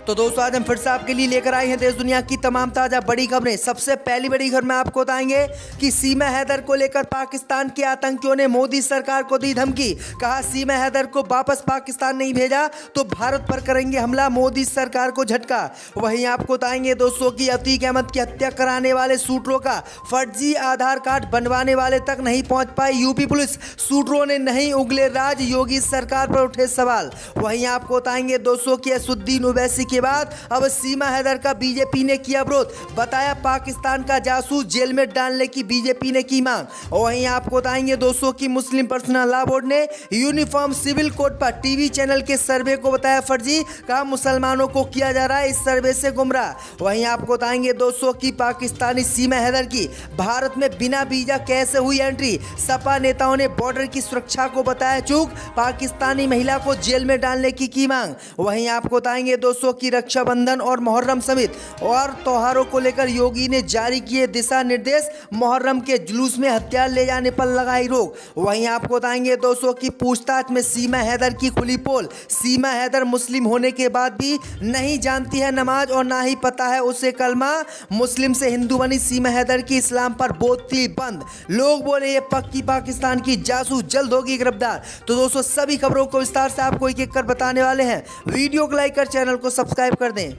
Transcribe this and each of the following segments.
तो दोस्तों आज हम फिर से आपके लिए लेकर आए हैं देश दुनिया की तमाम ताजा बड़ी खबरें। सबसे पहली बड़ी खबर में आपको बताएंगे कि सीमा हैदर को लेकर पाकिस्तान के आतंकियों ने मोदी सरकार को दी धमकी। कहा सीमा हैदर को वापस पाकिस्तान नहीं भेजा तो भारत पर करेंगे हमला, मोदी सरकार को झटका। वहीं आपको बताएंगे दोस्तों की अतीक अहमद की हत्या कराने वाले शूटरों का फर्जी आधार कार्ड बनवाने वाले तक नहीं पहुंच पाई यूपी पुलिस। शूटरों ने नहीं उगले राज, योगी सरकार पर उठे सवाल। वहीं आपको बताएंगे दोस्तों की असुद्दीन ओवैसी के बाद अब सीमा हैदर का बीजेपी ने किया विरोध। बताया पाकिस्तान का जासूस जेल में डालने की बीजेपी ने की मांग। वहीं आपको बताएंगे दोस्तों की मुस्लिम पर्सनल लॉ बोर्ड ने यूनिफॉर्म सिविल कोड पर टीवी चैनल के सर्वे को बताया फर्जी। कहा मुसलमानों को किया जा रहा है इस सर्वे से गुमराह। वहीं आपको बताएंगे दोस्तों की पाकिस्तानी सीमा हैदर की भारत में बिना वीजा कैसे हुई एंट्री। सपा नेताओं ने बॉर्डर की सुरक्षा को बताया चूक, पाकिस्तानी महिला को जेल में डालने की मांग। वहीं आपको बताएंगे दोस्तों की रक्षाबंधन और मुहर्रम समेत और त्योहारों को लेकर योगी ने जारी किए दिशा निर्देश। मुहर्रम के जुलूस में हथियार ले जाने पर लगाई रोक। वहीं आपको बताएंगे दोस्तों की पूछताछ में सीमा हैदर की खुली पोल। सीमा हैदर मुस्लिम होने के बाद भी नहीं जानती है नमाज और ना ही पता है उसे कलमा। मुस्लिम से हिंदू बनी सीमा हैदर की इस्लाम पर बोलती बंद। लोग बोले ये पक्की पाकिस्तान की जासूस, जल्द होगी गिरफ्तार। तो दोस्तों सभी खबरों को विस्तार से आपको एक एक कर बताने वाले हैं। वीडियो को लाइक कर चैनल को सब्सक्राइब कर दें।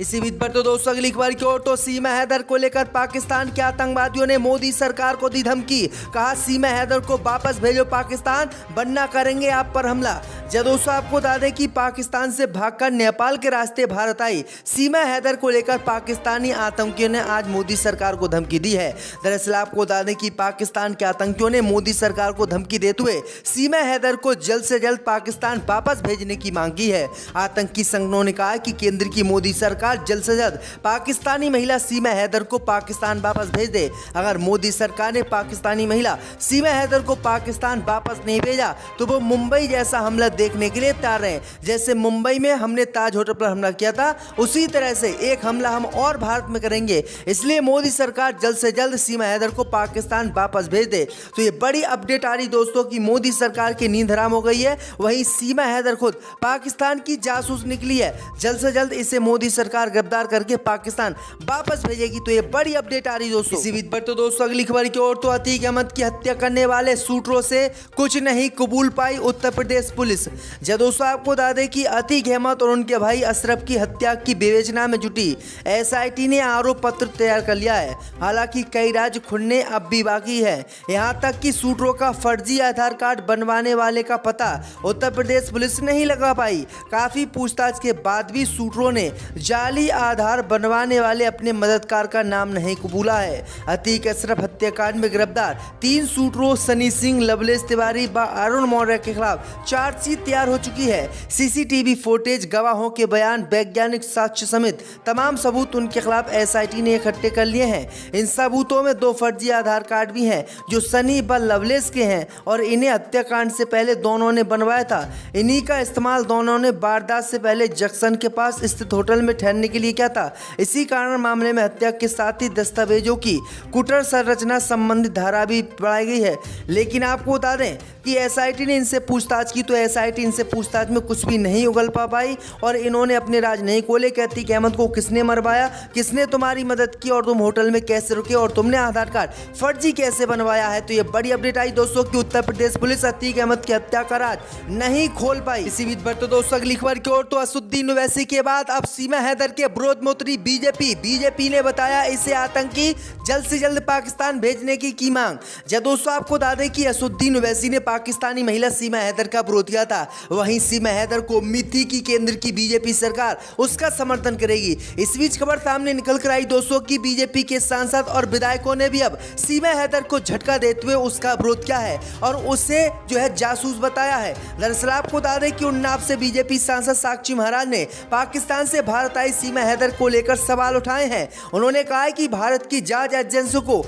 इसी बीच पर तो दोस्तों अगली खबर की ओर तो सीमा हैदर को लेकर पाकिस्तान के आतंकवादियों ने मोदी सरकार को दी धमकी। कहा सीमा हैदर को वापस भेजो पाकिस्तान, वरना करेंगे आप पर हमला। जब दोस्तों आपको बता दें कि पाकिस्तान से भागकर नेपाल के रास्ते भारत आई सीमा हैदर को लेकर पाकिस्तानी आतंकियों ने आज मोदी सरकार को धमकी दी है। दरअसल आपको बता दें कि पाकिस्तान के आतंकियों ने मोदी सरकार को धमकी देते हुए सीमा हैदर को जल्द से जल्द पाकिस्तान वापस भेजने की मांग की है। आतंकी संगठनों ने कहा कि केंद्र की मोदी सरकार जल्द से जल्द पाकिस्तानी महिला सीमा हैदर को पाकिस्तान वापस भेज दे। अगर मोदी सरकार ने पाकिस्तानी महिला सीमा हैदर को पाकिस्तान वापस नहीं भेजा तो वो मुंबई जैसा हमला देखने के लिए तैयार हैं। जैसे मुंबई में हमने ताज होटल पर हमला किया था उसी तरह से एक हमला हम और भारत में करेंगे। इसलिए मोदी सरकार जल्द से जल्द सीमा हैदर को पाकिस्तान वापस भेज दे। तो ये बड़ी अपडेट आ रही दोस्तों की मोदी सरकार की नींद हराम हो गई है। वहीं सीमा हैदर खुद पाकिस्तान की जासूस निकली है। जल्द से जल्द इसे मोदी सरकार गिरफ्तार करके पाकिस्तान वापस भेजेगी। तो ये बड़ी अपडेट आ रही दोस्तों। इसी बीच पर तो दोस्तों अगली खबर की ओर तो अतीक अहमद की हत्या करने वाले शूटरों से कुछ नहीं कबूल पाई उत्तर प्रदेश पुलिस। जब दोस्तों आपको बता दें कि अतीक अहमद और उनके भाई अशरफ की हत्या की विवेचना में जुटी एसआईटी ने आरोप पत्र तैयार कर लिया है। हालांकि कई राज खुलने अब भी बाकी है। यहां तक कि शूटरों का फर्जी आधार कार्ड बनवाने वाले का पता उत्तर प्रदेश पुलिस नहीं लगा पाई। काफी पूछताछ के बाद भी शूटरों ने जाली आधार बनवाने वाले अपने मददगार का नाम नहीं कबूला है। अतीक अशरफ हत्याकांड में गिरफ्तार 3 शूटरों सनी सिंह, लवलेश तिवारी व अरुण मौर्य के खिलाफ चार्जशीट तैयार हो चुकी है। सीसीटीवी फुटेज, गवाहों के बयान, वैज्ञानिक साक्ष्य समेत तमाम सबूत उनके खिलाफ एसआईटी ने इकट्ठे कर लिए हैं। इन सबूतों में 2 फर्जी आधार कार्ड भी हैं जो सनी व लवलेश के हैं और इन्हें हत्याकांड से पहले दोनों ने बनवाया था। इन्हीं का इस्तेमाल दोनों ने वारदात से पहले जंक्शन के पास स्थित होटल में ठहरने के लिए क्या था। इसी कारण मामले में हत्या के साथ ही दस्तावेजों की कुटर संरचना संबंधित धारा भी बढ़ाई गई है। लेकिन आपको बता दें कि एसआईटी ने इनसे पूछताछ की तो एसआईटी इनसे पूछताछ में कुछ भी नहीं उगल पाई और इन्होंने अपने राज नहीं खोले। कहती कि अहमद को किसने मरवाया, किसने तुम्हारी मदद की और तुम होटल में कैसे रुके और तुमने आधार कार्ड फर्जी कैसे बनवाया है। तो ये बड़ी अपडेट आई दोस्तों कि उत्तर प्रदेश पुलिस अतीक अहमद की हत्या का राज नहीं खोल पाई। इसी बीच पर तो दोस्तों अगली खबर की ओर तो असुद्दीन ओवैसी के बाद अब सीमा हैदर के विरोध में उतरी बीजेपी ने बताया इसे आतंकी, जल्द से जल्द पाकिस्तान भेजने की मांग। जब दोस्तों आपको बता दें कि असुद्दीन ओवैसी ने पाकिस्तानी महिला सीमा हैदर का विरोध किया था। वहीं सीमा हैदर को उम्मीद थी कि केंद्र की बीजेपी सरकार उसका समर्थन करेगी। इस बीच खबर सामने निकल कर आई दोस्तों की बीजेपी के सांसद और विधायकों ने भी अब सीमा हैदर को झटका देते हुए उसका विरोध किया है और उसे जो है जासूस बताया है। दरअसल आपको बता दें कि उन्नाव से बीजेपी सांसद साक्षी महाराज ने पाकिस्तान से भारत आई सीमा हैदर को लेकर सवाल उठाए हैं। उन्होंने कहा है कि भारत की जांच एजेंसी को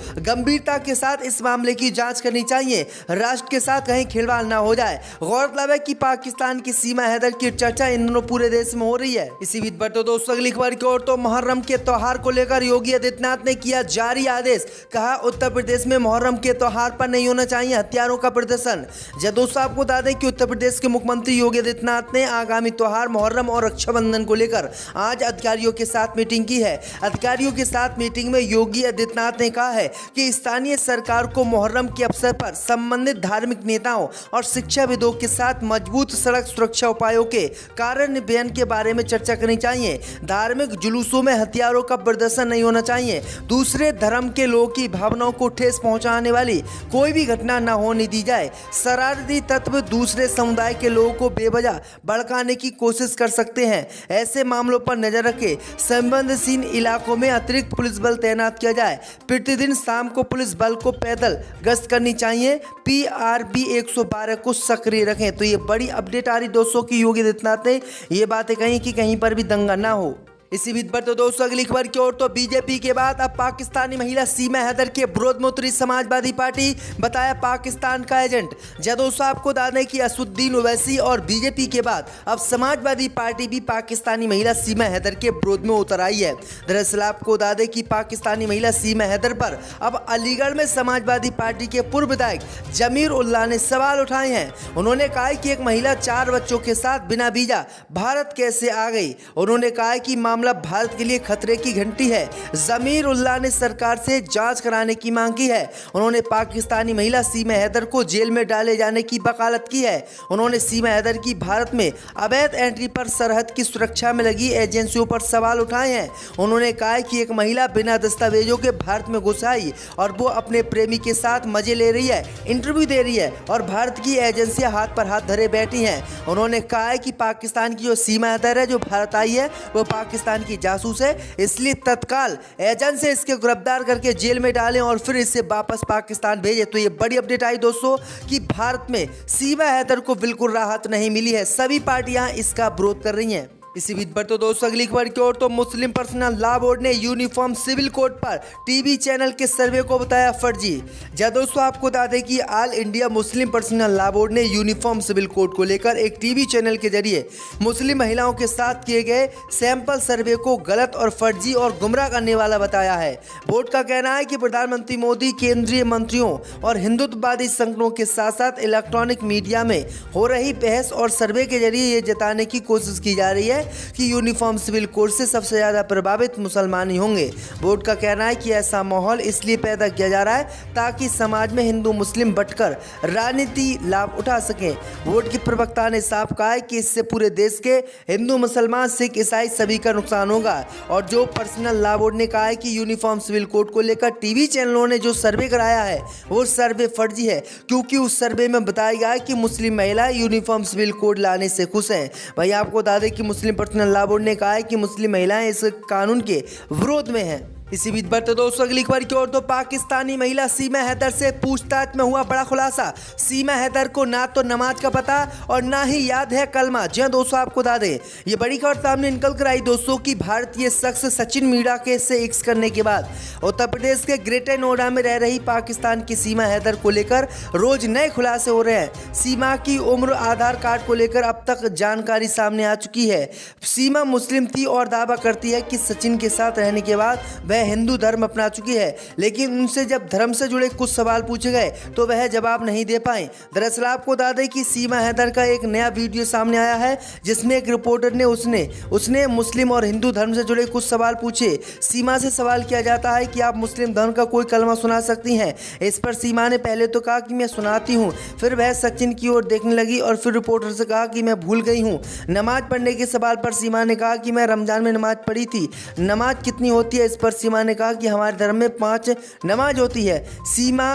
गंभीरता के साथ इस मामले की जांच करनी चाहिए, राष्ट्र के साथ कहीं खिलवाड़ ना हो जाए। गौरतलब है कि पाकिस्तान की सीमा हैदर की चर्चा इन दिनों पूरे देश में हो रही है। इसी बीच बढ़ते दोस्तों अगली खबर की ओर, तो मुहर्रम के त्योहार को लेकर योगी आदित्यनाथ ने किया जारी आदेश। कहा उत्तर प्रदेश में मुहर्रम के त्योहार पर नहीं होना चाहिए हथियारों का प्रदर्शन। जब दोस्तों आपको बता दें कि उत्तर प्रदेश के मुख्यमंत्री योगी आदित्यनाथ ने आगामी त्योहार मुहर्रम और रक्षाबंधन को लेकर आज अधिकारियों के साथ मीटिंग की है। अधिकारियों के साथ मीटिंग में योगी आदित्यनाथ ने कहा है कि स्थानीय सरकार को मुहर्रम के अवसर पर संबंधित धार्मिक नेताओं और शिक्षाविदों के साथ मजबूत सड़क सुरक्षा उपायों के कार्यान्वयन के बारे में चर्चा करनी चाहिए। धार्मिक जुलूसों में हथियारों का प्रदर्शन नहीं होना चाहिए। दूसरे धर्म के लोगों की भावनाओं को ठेस पहुंचाने वाली कोई भी घटना न होने दी जाए। शरारती तत्व दूसरे समुदाय के लोगों को बेवजह भड़काने की कोशिश कर सकते हैं। ऐसे मामलों पर नजर रखे संवेदनशील इलाकों में अतिरिक्त पुलिस बल तैनात किया जाए। प्रतिदिन शाम को पुलिस बल को पैदल गश्त करनी चाहिए। PRB 112 को सक्रिय रखें। तो ये बड़ी अपडेट आ रही दोस्तों की योगी आदित्यनाथ ने ये बातें कही कि कहीं पर भी दंगा ना हो। इसी बीच पर तो दोस्तों अगली खबर की ओर, तो बीजेपी के बाद अब पाकिस्तानी महिला सीमा हैदर के विरोध में उतरी समाजवादी पार्टी, बताया पाकिस्तान का एजेंट। जब दोस्तों आपको बता दें कि असदुद्दीन ओवैसी और बीजेपी के बाद अब समाजवादी पार्टी भी पाकिस्तानी महिला सीमा हैदर के विरोध में उतर आई है। दरअसल आपको बता दें कि पाकिस्तानी महिला सीमा हैदर पर अब अलीगढ़ में समाजवादी पार्टी के पूर्व विधायक जमीर उल्लाह ने सवाल उठाए हैं। उन्होंने कहा कि एक महिला 4 बच्चों के साथ बिना वीजा भारत कैसे आ गई। उन्होंने कहा कि मामला भारत के लिए खतरे की घंटी है। जमीर उल्लाह ने सरकार से जांच कराने की मांग की है। उन्होंने पाकिस्तानी महिला सीमा हैदर को जेल में डाले जाने की वकालत की है। उन्होंने सीमा हैदर की भारत में अवैध एंट्री पर सरहद की सुरक्षा में लगी एजेंसियों पर सवाल उठाए हैं। उन्होंने कहा कि एक महिला बिना दस्तावेजों के भारत में घुस आई और वो अपने प्रेमी के साथ मजे ले रही है, इंटरव्यू दे रही है और भारत की एजेंसियां हाथ पर हाथ धरे बैठी हैं। उन्होंने कहा है कि पाकिस्तान की जो सीमा हैदर है जो भारत आई है वो पाकिस्तान की जासूस है, इसलिए तत्काल एजेंट से इसके गिरफ्तार करके जेल में डालें और फिर इसे वापस पाकिस्तान भेजें। तो ये बड़ी अपडेट आई दोस्तों कि भारत में सीमा हैदर को बिल्कुल राहत नहीं मिली है। सभी पार्टियां इसका विरोध कर रही हैं। इसी बीच पर तो दोस्तों अगली खबर की ओर, तो मुस्लिम पर्सनल लॉ बोर्ड ने यूनिफॉर्म सिविल कोड पर टीवी चैनल के सर्वे को बताया फर्जी। जब दोस्तों आपको बता दें कि all India Muslim personal law board ने यूनिफॉर्म सिविल कोड को लेकर एक टीवी चैनल के जरिए मुस्लिम महिलाओं के साथ किए गए सैंपल सर्वे को गलत और फर्जी और गुमराह करने वाला बताया है। बोर्ड का कहना है कि प्रधानमंत्री मोदी, केंद्रीय मंत्रियों और हिंदुत्ववादी संगठनों के साथ साथ इलेक्ट्रॉनिक मीडिया में हो रही बहस और सर्वे के जरिए ये जताने की कोशिश की जा रही है कि यूनिफॉर्म सिविल कोड से सबसे ज्यादा प्रभावित मुसलमान ही होंगे। बोर्ड का कहना है कि ऐसा माहौल इसलिए पैदा किया जा रहा है ताकि समाज में हिंदू मुस्लिम बंटकर राजनीति लाभ उठा सकें। बोर्ड की प्रवक्ता ने साफ कहा है कि इससे पूरे देश के हिंदू, मुसलमान, सिख, ईसाई सभी का नुकसान होगा। और जो पर्सनल लॉ बोर्ड ने कहा है कि यूनिफॉर्म सिविल कोड को लेकर टीवी चैनलों ने जो सर्वे कराया है वो सर्वे फर्जी है, क्योंकि उस सर्वे में बताया गया है कि मुस्लिम महिलाएं यूनिफॉर्म सिविल कोड लाने से खुश हैं। वही आपको बता दें कि मुस्लिम पर्सनल लॉ बोर्ड ने कहा है कि मुस्लिम महिलाएं इस कानून के विरोध में हैं। इसी बीच बढ़ते दोस्तों अगली खबर की ओर, तो पाकिस्तानी महिला सीमा हैदर से पूछताछ में हुआ बड़ा खुलासा। सीमा हैदर को ना तो नमाज का पता और ना ही याद है कलमा। जी दोस्तों आपको बता दें ये बड़ी खबर सामने निकल कर आई दोस्तों कि भारतीय शख्स सचिन मीणा के से एक्स करने के बाद उत्तर प्रदेश के ग्रेटर नोएडा में रह रही पाकिस्तान की सीमा हैदर को लेकर रोज नए खुलासे हो रहे हैं। सीमा की उम्र, आधार कार्ड को लेकर अब तक जानकारी सामने आ चुकी है। सीमा मुस्लिम थी और दावा करती है कि सचिन के साथ रहने के बाद वह हिंदू धर्म अपना चुकी है, लेकिन उनसे जब धर्म से जुड़े कुछ सवाल पूछे गए तो वह जवाब नहीं दे पाए। दरअसल आपको बता दें कि सीमा हैदर का एक नया वीडियो सामने आया है जिसमें एक रिपोर्टर ने उसने मुस्लिम और हिंदू धर्म से जुड़े कुछ सवाल पूछे। सीमा से सवाल किया जाता है कि आप मुस्लिम धर्म का कोई कलमा सुना सकती हैं। इस पर सीमा ने पहले तो कहा कि मैं सुनाती हूँ, फिर वह सचिन की ओर देखने लगी और फिर रिपोर्टर से कहा कि मैं भूल गई हूँ। नमाज पढ़ने के सवाल पर सीमा ने कहा कि मैं रमजान में नमाज पढ़ी थी। नमाज कितनी होती है, इस पर सीमा ने कहा कि हमारे धर्म में 5 नमाज होती है। सीमा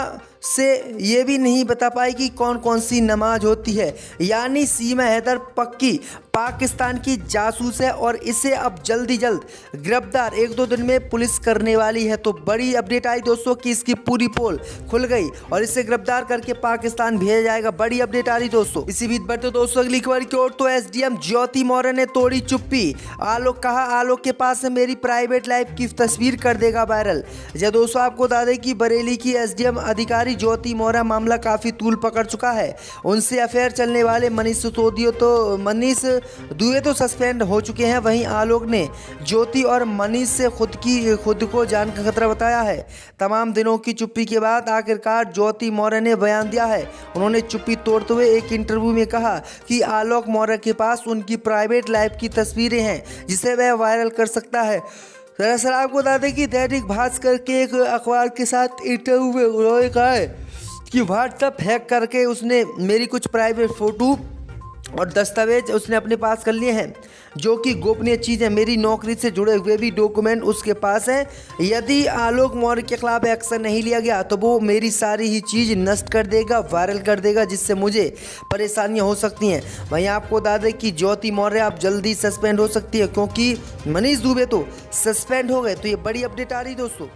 से ये भी नहीं बता पाई कि कौन कौन सी नमाज होती है। यानी सीमा हैदर पक्की पाकिस्तान की जासूस है और इसे अब जल्द ही जल्द गिरफ्तार 1-2 दिन में पुलिस करने वाली है। तो बड़ी अपडेट आई दोस्तों कि इसकी पूरी पोल खुल गई और इसे गिरफ्तार करके पाकिस्तान भेजा जाएगा। बड़ी अपडेट आ रही दोस्तों। इसी बीच बढ़ते दोस्तों अगली खबर की ओर। तो एसडीएम ज्योति मौर्य ने तोड़ी चुप्पी। आलोक कहा, आलोक के पास है मेरी प्राइवेट लाइफ की तस्वीर, कर देगा वायरल। जब दोस्तों आपको बता दें कि बरेली की एसडीएम अधिकारी ज्योति मौर्य मामला काफी तूल पकड़ चुका है। उनसे अफेयर चलने वाले मनीष दुबे तो सस्पेंड हो चुके हैं। वहीं आलोक ने ज्योति और मनीष से खुद को जान का खतरा बताया है। तमाम दिनों की चुप्पी के बाद आखिरकार ज्योति मौर्य ने बयान दिया है। उन्होंने चुप्पी तोड़ते हुए एक इंटरव्यू में कहा कि आलोक मौर्य के पास उनकी प्राइवेट लाइफ की तस्वीरें हैं जिसे वह वायरल कर सकता है। दरअसल आपको बता दें कि दैनिक भास्कर के एक अखबार के साथ इंटरव्यू में उन्होंने कहा है कि व्हाट्सएप हैक करके उसने मेरी कुछ प्राइवेट फोटो और दस्तावेज उसने अपने पास कर लिए हैं जो कि गोपनीय चीज़ है। मेरी नौकरी से जुड़े हुए भी डॉक्यूमेंट उसके पास हैं। यदि आलोक मौर्य के खिलाफ एक्शन नहीं लिया गया तो वो मेरी सारी ही चीज़ नष्ट कर देगा, वायरल कर देगा, जिससे मुझे परेशानियां हो सकती हैं। वहीं आपको बता दें कि ज्योति मौर्य आप जल्दी सस्पेंड हो सकती है क्योंकि मनीष दुबे तो सस्पेंड हो गए। तो ये बड़ी अपडेट आ रही दोस्तों।